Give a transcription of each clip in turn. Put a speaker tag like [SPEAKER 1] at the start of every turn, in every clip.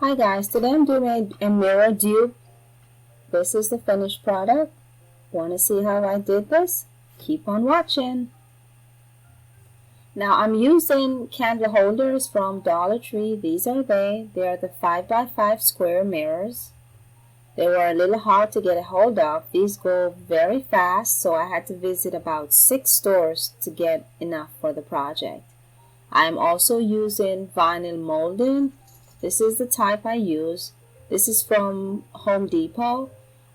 [SPEAKER 1] Hi guys, today I'm doing a mirror dupe. This is the finished product. Want to see how I did this? Keep on watching. Now I'm using candle holders from Dollar Tree. These are they. They are the 5x5 square mirrors. They were a little hard to get a hold of. These go very fast, so I had to visit about 6 stores to get enough for the project. I'm also using vinyl molding. This is the type I use. This is from Home Depot,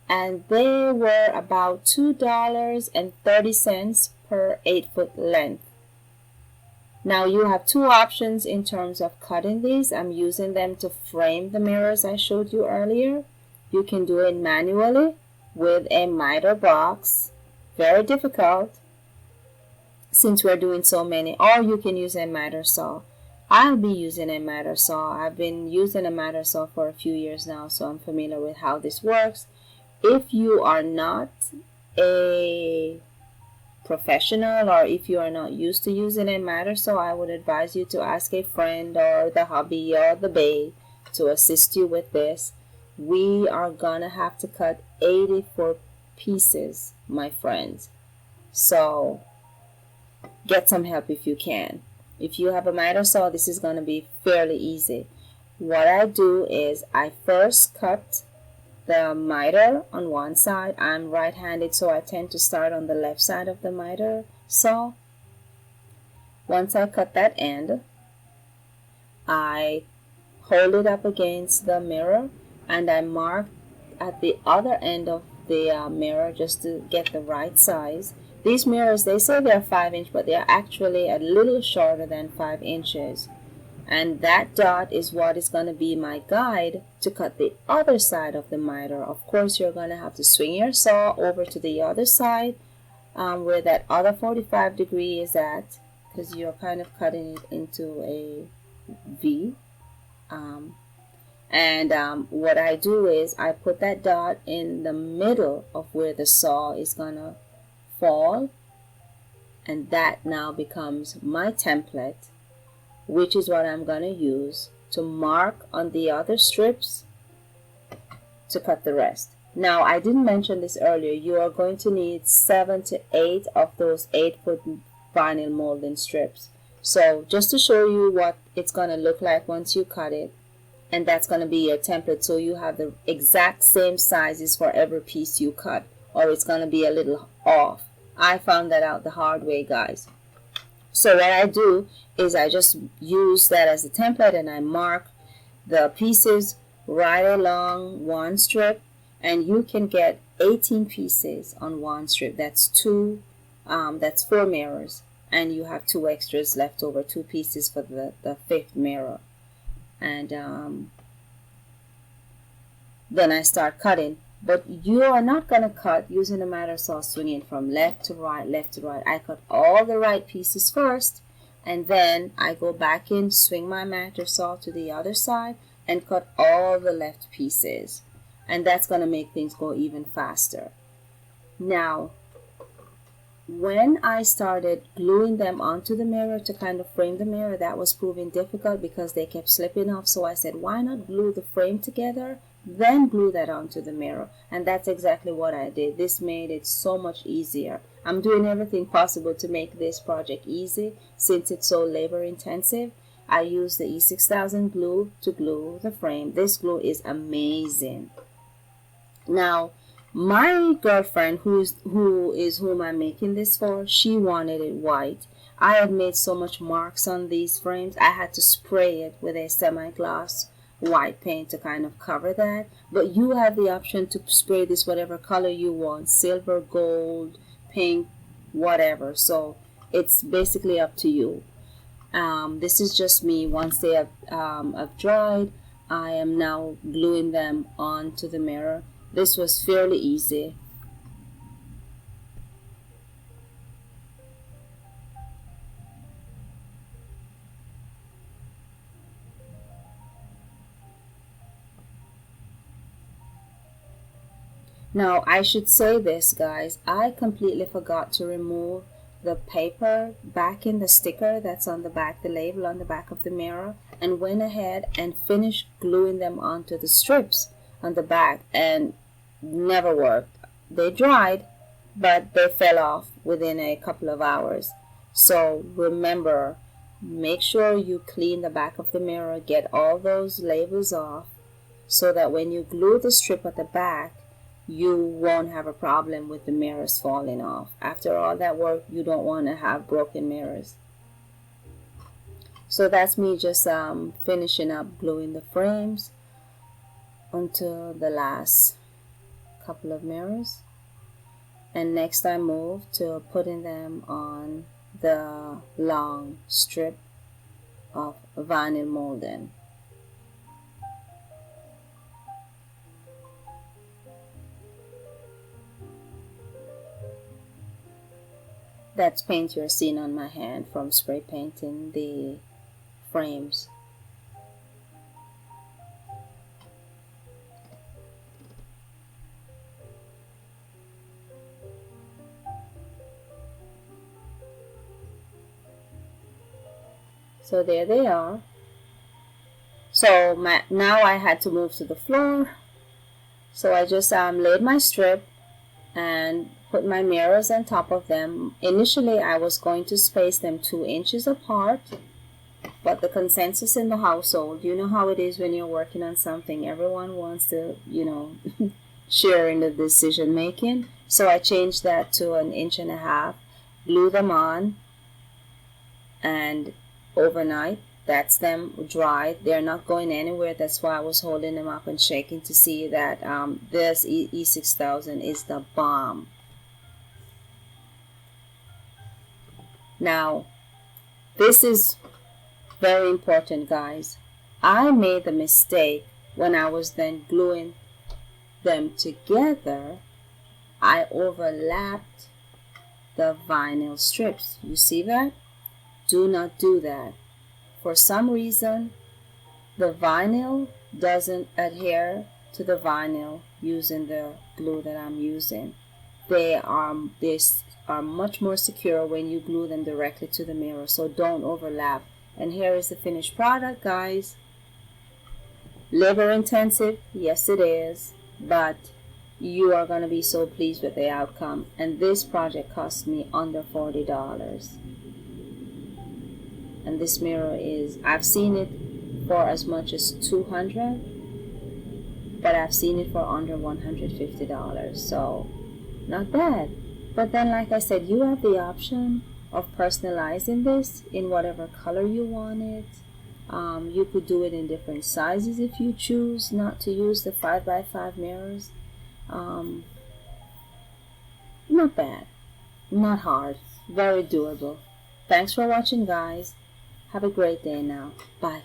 [SPEAKER 1] and they were about $2.30 per 8-foot length. Now you have two options in terms of cutting these. I'm using them to frame the mirrors I showed you earlier. You can do it manually with a miter box. Very difficult since we're doing so many, or you can use a miter saw. I'll be using a miter saw. I've been using a miter saw for a few years now, so I'm familiar with how this works. If you are not a professional, or if you are not used to using a miter saw, I would advise you to ask a friend or the hubby or the bae to assist you with this. We are gonna have to cut 84 pieces, my friends. So get some help if you can. If you have a miter saw, this is going to be fairly easy. What I do is I first cut the miter on one side. I'm right-handed, so I tend to start on the left side of the miter saw. Once I cut that end, I hold it up against the mirror and I mark at the other end of the mirror just to get the right size. These mirrors, they say they're 5-inch, but they're actually a little shorter than 5 inches. And that dot is what is going to be my guide to cut the other side of the miter. Of course, you're going to have to swing your saw over to the other side where that other 45 degree is at, because you're kind of cutting it into a V. What I do is I put that dot in the middle of where the saw is going to fall, and that now becomes my template, which is what I'm going to use to mark on the other strips to cut the rest. Now, I didn't mention this earlier. You are going to need 7 to 8 of those 8-foot vinyl molding strips. So just to show you what it's going to look like once you cut it, and that's going to be your template, so you have the exact same sizes for every piece you cut, or it's going to be a little off. I found that out the hard way, guys. So what I do is I just use that as a template and I mark the pieces right along one strip, and you can get 18 pieces on one strip. That's 4 mirrors, and you have 2 extras left over, 2 pieces for the 5th mirror. And then I start cutting. But you are not going to cut using a miter saw swinging from left to right, left to right. I cut all the right pieces first, and then I go back in, swing my miter saw to the other side, and cut all the left pieces. And that's going to make things go even faster. Now, when I started gluing them onto the mirror to kind of frame the mirror, that was proving difficult because they kept slipping off. So I said, why not glue the frame together, then glue that onto the mirror? And that's exactly what I did. This made it so much easier. I'm doing everything possible to make this project easy since it's so labor intensive. I use the E6000 glue to glue the frame. This glue is amazing. Now, my girlfriend, whom I'm making this for, she wanted it white. I had made so much marks on these frames, I had to spray it with a semi-gloss white paint to kind of cover that. But you have the option to spray this whatever color you want, silver, gold, pink, whatever. So it's basically up to you. This is just me. Once they have dried, I am now gluing them onto the mirror. This was fairly easy. Now, I should say this, guys. I completely forgot to remove the paper back in the sticker that's on the back, the label on the back of the mirror. and went ahead and finished gluing them onto the strips on the back, and never worked. They dried, but they fell off within a couple of hours. So remember, make sure you clean the back of the mirror, get all those labels off, so that when you glue the strip at the back, you won't have a problem with the mirrors falling off. After all that work, you don't want to have broken mirrors. So that's me just finishing up gluing the frames onto the last couple of mirrors. And next I move to putting them on the long strip of vinyl molding. That's paint you're seeing on my hand from spray painting the frames. So there they are. So now I had to move to the floor. So I just laid my strip and put my mirrors on top of them. Initially I was going to space them 2 inches apart, but the consensus in the household, you know how it is when you're working on something, everyone wants to, share in the decision making. So I changed that to 1.5 inches, glue them on, and overnight, that's them dried. They're not going anywhere. That's why I was holding them up and shaking to see that this E6000 is the bomb. Now, this is very important, guys. I made the mistake when I was then gluing them together. I overlapped the vinyl strips. You see that? Do not do that. For some reason, the vinyl doesn't adhere to the vinyl using the glue that I'm using. They are much more secure when you glue them directly to the mirror, so don't overlap. And here is the finished product, guys. Labor intensive, yes it is, but you are going to be so pleased with the outcome. And this project cost me under $40. And this mirror is, I've seen it for as much as $200, but I've seen it for under $150, so not bad. But then, like I said, you have the option of personalizing this in whatever color you want it. You could do it in different sizes if you choose not to use the 5x5 mirrors. Not bad, not hard, very doable. Thanks for watching, guys. Have a great day now. Bye.